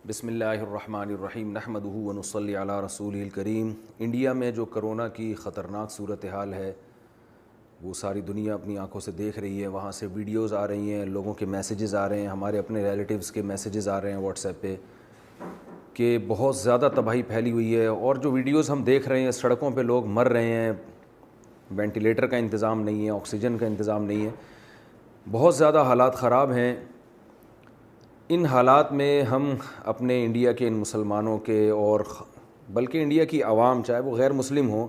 بسم اللہ الرحمن الرحیم نحمدہ ونصلی علی رسولہ الکریم۔ انڈیا میں جو کرونا کی خطرناک صورتحال ہے وہ ساری دنیا اپنی آنکھوں سے دیکھ رہی ہے۔ وہاں سے ویڈیوز آ رہی ہیں، لوگوں کے میسیجز آ رہے ہیں، ہمارے اپنے ریلیٹیوز کے میسیجز آ رہے ہیں واٹس ایپ پہ کہ بہت زیادہ تباہی پھیلی ہوئی ہے۔ اور جو ویڈیوز ہم دیکھ رہے ہیں، سڑکوں پہ لوگ مر رہے ہیں، وینٹیلیٹر کا انتظام نہیں ہے، آکسیجن کا انتظام نہیں ہے، بہت زیادہ حالات خراب ہیں۔ ان حالات میں ہم اپنے انڈیا کے ان مسلمانوں کے اور بلکہ انڈیا کی عوام، چاہے وہ غیر مسلم ہوں،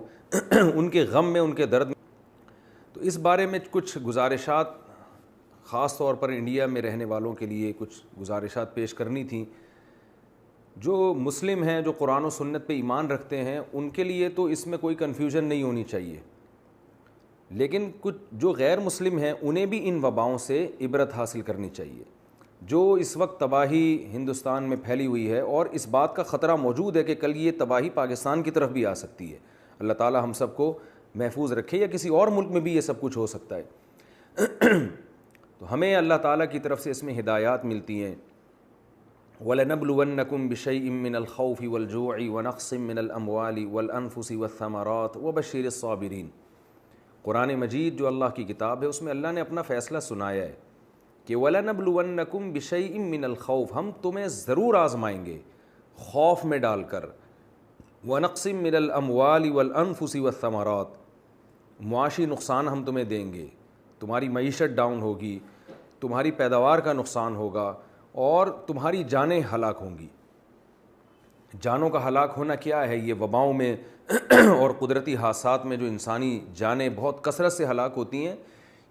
ان کے غم میں، ان کے درد میں، تو اس بارے میں کچھ گزارشات خاص طور پر انڈیا میں رہنے والوں کے لیے کچھ گزارشات پیش کرنی تھیں۔ جو مسلم ہیں، جو قرآن و سنت پہ ایمان رکھتے ہیں، ان کے لیے تو اس میں کوئی کنفیوژن نہیں ہونی چاہیے، لیکن کچھ جو غیر مسلم ہیں انہیں بھی ان وباؤں سے عبرت حاصل کرنی چاہیے۔ جو اس وقت تباہی ہندوستان میں پھیلی ہوئی ہے، اور اس بات کا خطرہ موجود ہے کہ کل یہ تباہی پاکستان کی طرف بھی آ سکتی ہے۔ اللہ تعالی ہم سب کو محفوظ رکھے، یا کسی اور ملک میں بھی یہ سب کچھ ہو سکتا ہے۔ تو ہمیں اللہ تعالیٰ کی طرف سے اس میں ہدایات ملتی ہیں۔ وَلَنَبْلُوَنَّكُمْ بِشَيْءٍ مِّنَ الْخَوْفِ وَالْجُوعِ وَنَقْصٍ مِّنَ الْأَمْوَالِ وَالْأَنفُسِ وَالثَّمَرَاتِ وَبَشِّرِ الصَّابِرِينَ۔ قرآن مجید جو اللہ کی کتاب ہے، اس میں اللہ نے اپنا فیصلہ سنایا ہے کہ وَلَنَبْلُوَنَّكُمْ بِشَيْءٍ مِّنَ الْخَوْفِ، ہم تمہیں ضرور آزمائیں گے خوف میں ڈال کر، وَنَقْصٍ مِّنَ الْأَمْوَالِ وَالْأَنفُسِ وَالثَّمَرَاتِ، معاشی نقصان ہم تمہیں دیں گے، تمہاری معیشت ڈاؤن ہوگی، تمہاری پیداوار کا نقصان ہوگا، اور تمہاری جانیں ہلاک ہوں گی۔ جانوں کا ہلاک ہونا کیا ہے؟ یہ وباؤں میں اور قدرتی حادثات میں جو انسانی جانیں بہت کثرت سے ہلاک ہوتی ہیں،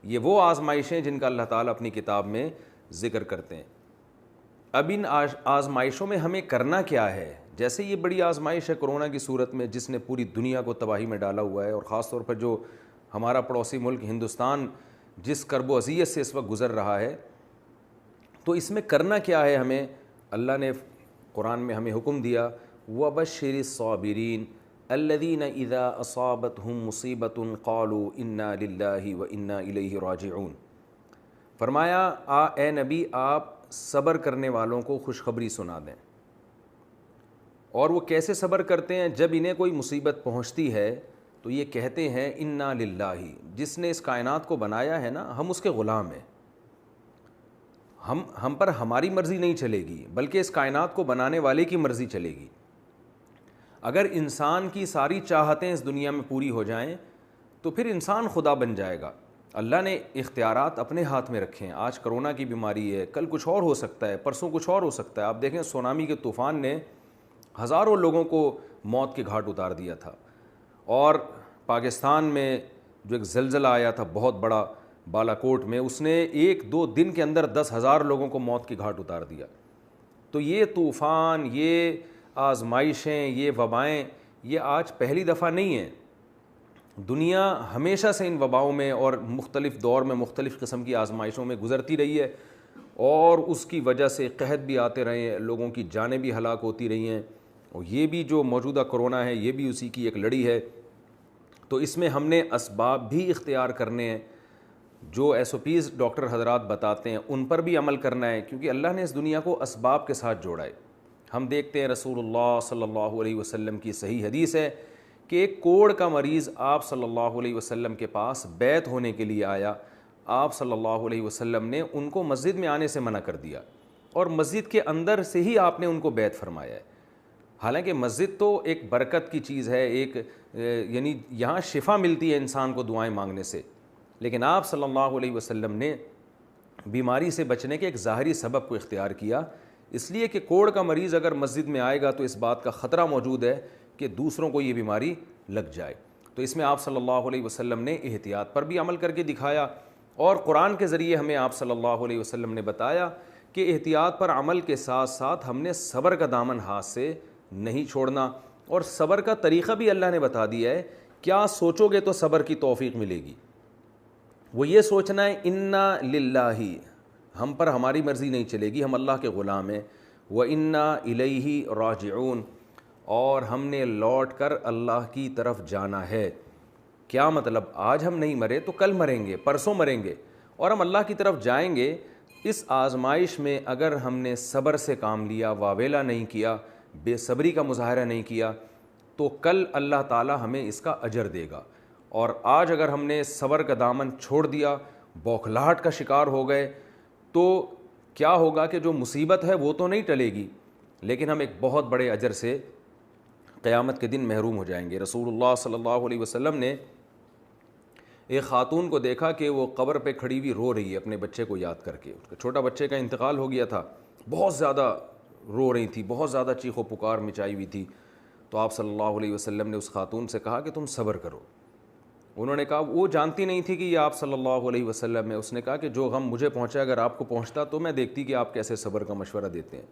یہ وہ آزمائشیں جن کا اللہ تعالیٰ اپنی کتاب میں ذکر کرتے ہیں۔ اب ان آزمائشوں میں ہمیں کرنا کیا ہے؟ جیسے یہ بڑی آزمائش ہے کرونا کی صورت میں، جس نے پوری دنیا کو تباہی میں ڈالا ہوا ہے، اور خاص طور پر جو ہمارا پڑوسی ملک ہندوستان جس کرب و اذیت سے اس وقت گزر رہا ہے، تو اس میں کرنا کیا ہے ہمیں؟ اللہ نے قرآن میں ہمیں حکم دیا وَبَشِّرِ الصَّابِرِينَ الَّذِينَ إِذَا أَصَابَتْهُم مُّصِيبَةٌ قَالُوا إِنَّا لِلَّهِ وَإِنَّا إِلَيْهِ رَاجِعُونَ۔ فرمایا اے نبی، آپ صبر کرنے والوں کو خوشخبری سنا دیں۔ اور وہ کیسے صبر کرتے ہیں؟ جب انہیں کوئی مصیبت پہنچتی ہے تو یہ کہتے ہیں اِنَّا لِلَّهِ، جس نے اس کائنات کو بنایا ہے نا، ہم اس کے غلام ہیں، ہم پر ہماری مرضی نہیں چلے گی، بلکہ اس کائنات کو بنانے والے کی مرضی چلے گی۔ اگر انسان کی ساری چاہتیں اس دنیا میں پوری ہو جائیں تو پھر انسان خدا بن جائے گا۔ اللہ نے اختیارات اپنے ہاتھ میں رکھے ہیں۔ آج کرونا کی بیماری ہے، کل کچھ اور ہو سکتا ہے، پرسوں کچھ اور ہو سکتا ہے۔ آپ دیکھیں سونامی کے طوفان نے ہزاروں لوگوں کو موت کے گھاٹ اتار دیا تھا، اور پاکستان میں جو ایک زلزلہ آیا تھا بہت بڑا بالا کوٹ میں، اس نے 1-2 دن کے اندر 10,000 لوگوں کو موت کے گھاٹ اتار دیا۔ تو یہ طوفان، یہ آزمائشیں، یہ وبائیں، یہ آج پہلی دفعہ نہیں ہیں۔ دنیا ہمیشہ سے ان وباؤں میں اور مختلف دور میں مختلف قسم کی آزمائشوں میں گزرتی رہی ہے، اور اس کی وجہ سے قحط بھی آتے رہے ہیں، لوگوں کی جانیں بھی ہلاک ہوتی رہی ہیں، اور یہ بھی جو موجودہ کرونا ہے یہ بھی اسی کی ایک لڑی ہے۔ تو اس میں ہم نے اسباب بھی اختیار کرنے ہیں، جو SOPs ڈاکٹر حضرات بتاتے ہیں ان پر بھی عمل کرنا ہے، کیونکہ اللہ نے اس دنیا کو اسباب کے ساتھ جوڑا ہے۔ ہم دیکھتے ہیں رسول اللہ صلی اللہ علیہ وسلم کی صحیح حدیث ہے کہ ایک کوڑ کا مریض آپ صلی اللہ علیہ وسلم کے پاس بیعت ہونے کے لیے آیا۔ آپ صلی اللہ علیہ وسلم نے ان کو مسجد میں آنے سے منع کر دیا، اور مسجد کے اندر سے ہی آپ نے ان کو بیعت فرمایا ہے۔ حالانکہ مسجد تو ایک برکت کی چیز ہے، یعنی یہاں شفا ملتی ہے انسان کو دعائیں مانگنے سے، لیکن آپ صلی اللہ علیہ وسلم نے بیماری سے بچنے کے ایک ظاہری سبب کو اختیار کیا، اس لیے کہ کوڑ کا مریض اگر مسجد میں آئے گا تو اس بات کا خطرہ موجود ہے کہ دوسروں کو یہ بیماری لگ جائے۔ تو اس میں آپ صلی اللہ علیہ وسلم نے احتیاط پر بھی عمل کر کے دکھایا، اور قرآن کے ذریعے ہمیں آپ صلی اللہ علیہ وسلم نے بتایا کہ احتیاط پر عمل کے ساتھ ساتھ ہم نے صبر کا دامن ہاتھ سے نہیں چھوڑنا، اور صبر کا طریقہ بھی اللہ نے بتا دیا ہے۔ کیا سوچو گے تو صبر کی توفیق ملے گی؟ وہ یہ سوچنا ہے اِنَّا لِلَّهِ، ہم پر ہماری مرضی نہیں چلے گی، ہم اللہ کے غلام ہیں، وَإِنَّا إِلَيْهِ رَاجِعُونَ، اور ہم نے لوٹ کر اللہ کی طرف جانا ہے۔ کیا مطلب؟ آج ہم نہیں مرے تو کل مریں گے، پرسوں مریں گے، اور ہم اللہ کی طرف جائیں گے اس آزمائش میں اگر ہم نے صبر سے کام لیا، واویلا نہیں کیا، بے صبری کا مظاہرہ نہیں کیا، تو کل اللہ تعالی ہمیں اس کا اجر دے گا۔ اور آج اگر ہم نے صبر کا دامن چھوڑ دیا، بوکھلاہٹ کا شکار ہو گئے، تو کیا ہوگا کہ جو مصیبت ہے وہ تو نہیں ٹلے گی، لیکن ہم ایک بہت بڑے اجر سے قیامت کے دن محروم ہو جائیں گے۔ رسول اللہ صلی اللہ علیہ وسلم نے ایک خاتون کو دیکھا کہ وہ قبر پہ کھڑی ہوئی رو رہی ہے اپنے بچے کو یاد کر کے، اس کا چھوٹا بچے کا انتقال ہو گیا تھا، بہت زیادہ رو رہی تھی، بہت زیادہ چیخ و پکار مچائی ہوئی تھی۔ تو آپ صلی اللہ علیہ وسلم نے اس خاتون سے کہا کہ تم صبر کرو۔ انہوں نے کہا، وہ جانتی نہیں تھی کہ یہ آپ صلی اللہ علیہ وسلم ہے، اس نے کہا کہ جو غم مجھے پہنچا اگر آپ کو پہنچتا تو میں دیکھتی کہ آپ کیسے صبر کا مشورہ دیتے ہیں۔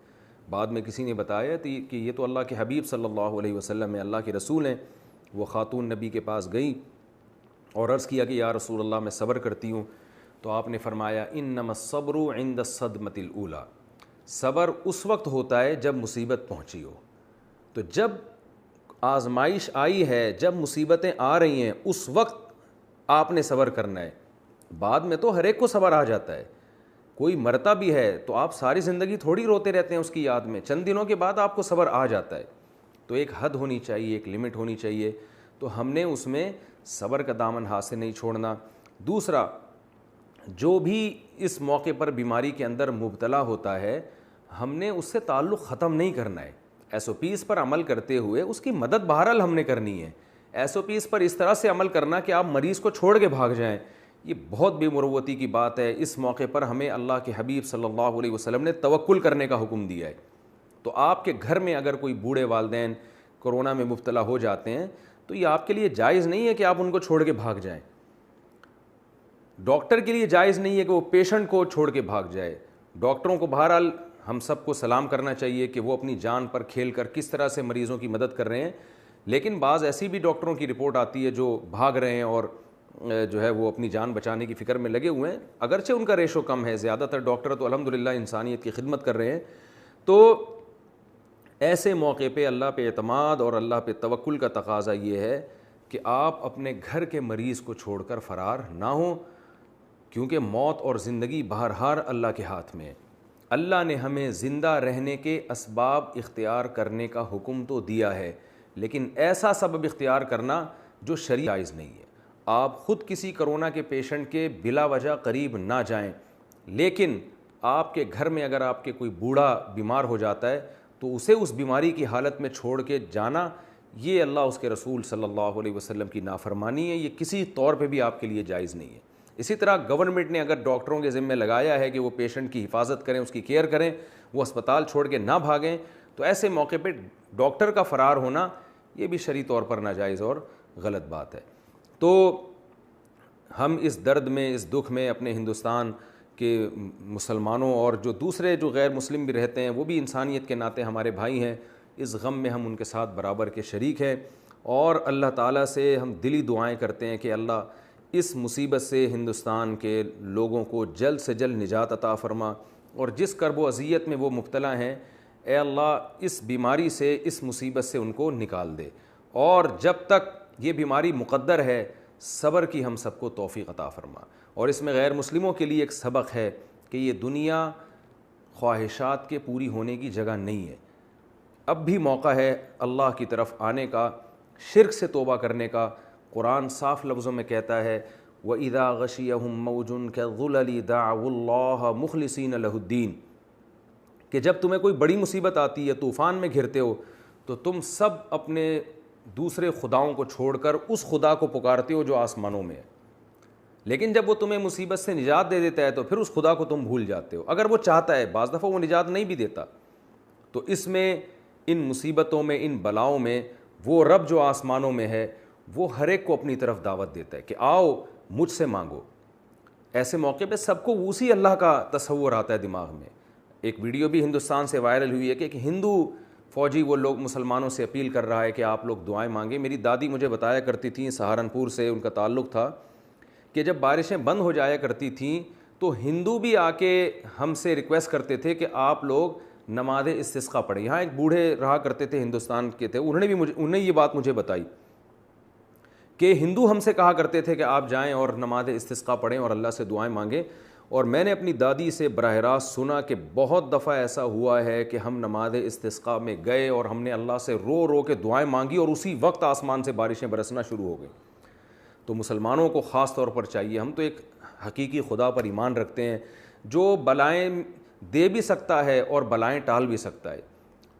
بعد میں کسی نے بتایا کہ یہ تو اللہ کے حبیب صلی اللہ علیہ وسلم ہے، اللہ کے رسول ہیں۔ وہ خاتون نبی کے پاس گئی اور عرض کیا کہ یا رسول اللہ میں صبر کرتی ہوں۔ تو آپ نے فرمایا انما الصبر عند الصدمۃ الاولی، صبر اس وقت ہوتا ہے جب مصیبت پہنچی ہو۔ تو جب آزمائش آئی ہے، جب مصیبتیں آ رہی ہیں، اس وقت آپ نے صبر کرنا ہے۔ بعد میں تو ہر ایک کو صبر آ جاتا ہے، کوئی مرتا بھی ہے تو آپ ساری زندگی تھوڑی روتے رہتے ہیں اس کی یاد میں، چند دنوں کے بعد آپ کو صبر آ جاتا ہے۔ تو ایک حد ہونی چاہیے، ایک لمٹ ہونی چاہیے، تو ہم نے اس میں صبر کا دامن ہاتھ سے نہیں چھوڑنا۔ دوسرا، جو بھی اس موقع پر بیماری کے اندر مبتلا ہوتا ہے، ہم نے اس سے تعلق ختم نہیں کرنا ہے۔ ایس او پیز پر عمل کرتے ہوئے اس کی مدد بہرحال ہم نے کرنی ہے۔ ایس او پیز پر اس طرح سے عمل کرنا کہ آپ مریض کو چھوڑ کے بھاگ جائیں، یہ بہت بے مروتی کی بات ہے۔ اس موقع پر ہمیں اللہ کے حبیب صلی اللہ علیہ وسلم نے توکل کرنے کا حکم دیا ہے۔ تو آپ کے گھر میں اگر کوئی بوڑھے والدین کورونا میں مبتلا ہو جاتے ہیں تو یہ آپ کے لیے جائز نہیں ہے کہ آپ ان کو چھوڑ کے بھاگ جائیں۔ ڈاکٹر کے لیے جائز نہیں ہے کہ وہ پیشنٹ کو چھوڑ کے بھاگ جائے۔ ڈاکٹروں کو بہرحال ہم سب کو سلام کرنا چاہیے کہ وہ اپنی جان پر کھیل کر کس طرح سے مریضوں کی مدد کر رہے ہیں، لیکن بعض ایسی بھی ڈاکٹروں کی رپورٹ آتی ہے جو بھاگ رہے ہیں اور جو ہے وہ اپنی جان بچانے کی فکر میں لگے ہوئے ہیں، اگرچہ ان کا ریشو کم ہے، زیادہ تر ڈاکٹر تو الحمدللہ انسانیت کی خدمت کر رہے ہیں۔ تو ایسے موقع پہ اللہ پہ اعتماد اور اللہ پہ توکل کا تقاضا یہ ہے کہ آپ اپنے گھر کے مریض کو چھوڑ کر فرار نہ ہوں، کیونکہ موت اور زندگی بہرحال اللہ کے ہاتھ میں ہے۔ اللہ نے ہمیں زندہ رہنے کے اسباب اختیار کرنے کا حکم تو دیا ہے، لیکن ایسا سبب اختیار کرنا جو شرعی جائز نہیں ہے۔ آپ خود کسی کرونا کے پیشنٹ کے بلا وجہ قریب نہ جائیں، لیکن آپ کے گھر میں اگر آپ کے کوئی بوڑھا بیمار ہو جاتا ہے تو اسے اس بیماری کی حالت میں چھوڑ کے جانا، یہ اللہ اس کے رسول صلی اللہ علیہ وسلم کی نافرمانی ہے، یہ کسی طور پہ بھی آپ کے لیے جائز نہیں ہے۔ اسی طرح گورنمنٹ نے اگر ڈاکٹروں کے ذمہ لگایا ہے کہ وہ پیشنٹ کی حفاظت کریں، اس کی کیئر کریں، وہ اسپتال چھوڑ کے نہ بھاگیں، تو ایسے موقع پہ ڈاکٹر کا فرار ہونا یہ بھی شرعی طور پر ناجائز اور غلط بات ہے۔ تو ہم اس درد میں، اس دکھ میں اپنے ہندوستان کے مسلمانوں اور جو دوسرے جو غیر مسلم بھی رہتے ہیں وہ بھی انسانیت کے ناطے ہمارے بھائی ہیں، اس غم میں ہم ان کے ساتھ برابر کے شریک ہیں، اور اللہ تعالیٰ سے ہم دلی دعائیں کرتے ہیں کہ اللہ اس مصیبت سے ہندوستان کے لوگوں کو جلد سے جلد نجات عطا فرما، اور جس کرب و اذیت میں وہ مبتلا ہیں اے اللہ اس بیماری سے، اس مصیبت سے ان کو نکال دے، اور جب تک یہ بیماری مقدر ہے صبر کی ہم سب کو توفیق عطا فرما۔ اور اس میں غیر مسلموں کے لیے ایک سبق ہے کہ یہ دنیا خواہشات کے پوری ہونے کی جگہ نہیں ہے، اب بھی موقع ہے اللہ کی طرف آنے کا، شرک سے توبہ کرنے کا۔ قرآن صاف لفظوں میں کہتا ہے وَإِذَا غَشِيَهُم مَّوْجٌ كَالظُّلَلِ دَعَوُا اللَّهَ مُخْلِصِينَ لَهُ الدِّينَ، کہ جب تمہیں کوئی بڑی مصیبت آتی ہے، طوفان میں گھرتے ہو، تو تم سب اپنے دوسرے خداؤں کو چھوڑ کر اس خدا کو پکارتے ہو جو آسمانوں میں ہے، لیکن جب وہ تمہیں مصیبت سے نجات دے دیتا ہے تو پھر اس خدا کو تم بھول جاتے ہو، اگر وہ چاہتا ہے، بعض دفعہ وہ نجات نہیں بھی دیتا۔ تو اس میں، ان مصیبتوں میں، ان بلاؤں میں، وہ رب جو آسمانوں میں ہے وہ ہر ایک کو اپنی طرف دعوت دیتا ہے کہ آؤ مجھ سے مانگو۔ ایسے موقع پہ سب کو اسی اللہ کا تصور آتا ہے دماغ میں۔ ایک ویڈیو بھی ہندوستان سے وائرل ہوئی ہے کہ ایک ہندو فوجی وہ لوگ مسلمانوں سے اپیل کر رہا ہے کہ آپ لوگ دعائیں مانگیں۔ میری دادی مجھے بتایا کرتی تھیں، سہارنپور سے ان کا تعلق تھا، کہ جب بارشیں بند ہو جایا کرتی تھیں تو ہندو بھی آ کے ہم سے ریکویسٹ کرتے تھے کہ آپ لوگ نماز استسقاء پڑھیں۔ یہاں ایک بوڑھے رہا کرتے تھے ہندوستان کے تھے، انہوں نے یہ بات مجھے بتائی کہ ہندو ہم سے کہا کرتے تھے کہ آپ جائیں اور نماز استسقاء پڑھیں اور اللہ سے دعائیں مانگیں، اور میں نے اپنی دادی سے براہ راست سنا کہ بہت دفعہ ایسا ہوا ہے کہ ہم نماز استسقاء میں گئے اور ہم نے اللہ سے رو رو کے دعائیں مانگی اور اسی وقت آسمان سے بارشیں برسنا شروع ہو گئی۔ تو مسلمانوں کو خاص طور پر چاہیے، ہم تو ایک حقیقی خدا پر ایمان رکھتے ہیں جو بلائیں دے بھی سکتا ہے اور بلائیں ٹال بھی سکتا ہے،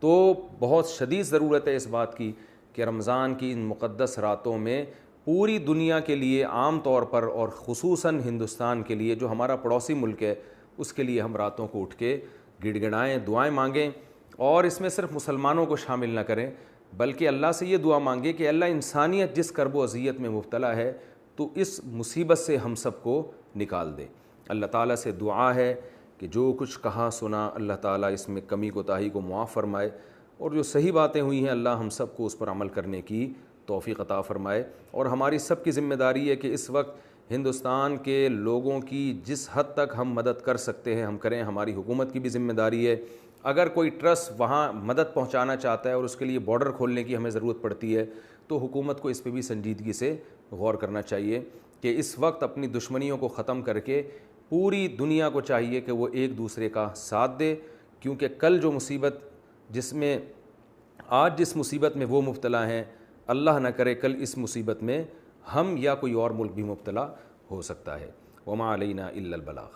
تو بہت شدید ضرورت ہے اس بات کی کہ رمضان کی ان مقدس راتوں میں پوری دنیا کے لیے عام طور پر اور خصوصاً ہندوستان کے لیے جو ہمارا پڑوسی ملک ہے اس کے لیے ہم راتوں کو اٹھ کے گڑ گڑائیں، دعائیں مانگیں، اور اس میں صرف مسلمانوں کو شامل نہ کریں بلکہ اللہ سے یہ دعا مانگے کہ اللہ انسانیت جس کرب و اذیت میں مبتلا ہے تو اس مصیبت سے ہم سب کو نکال دے۔ اللہ تعالیٰ سے دعا ہے کہ جو کچھ کہا سنا اللہ تعالیٰ اس میں کمی کوتاہی کو معاف فرمائے، اور جو صحیح باتیں ہوئی ہیں اللہ ہم سب کو اس پر عمل کرنے کی توفیق عطا فرمائے۔ اور ہماری سب کی ذمہ داری ہے کہ اس وقت ہندوستان کے لوگوں کی جس حد تک ہم مدد کر سکتے ہیں ہم کریں۔ ہماری حکومت کی بھی ذمہ داری ہے، اگر کوئی ٹرسٹ وہاں مدد پہنچانا چاہتا ہے اور اس کے لیے بارڈر کھولنے کی ہمیں ضرورت پڑتی ہے تو حکومت کو اس پہ بھی سنجیدگی سے غور کرنا چاہیے کہ اس وقت اپنی دشمنیوں کو ختم کر کے پوری دنیا کو چاہیے کہ وہ ایک دوسرے کا ساتھ دے، کیونکہ کل جو مصیبت آج جس مصیبت میں وہ مبتلا ہیں، اللہ نہ کرے کل اس مصیبت میں ہم یا کوئی اور ملک بھی مبتلا ہو سکتا ہے۔ وما علینا الا البلاغ۔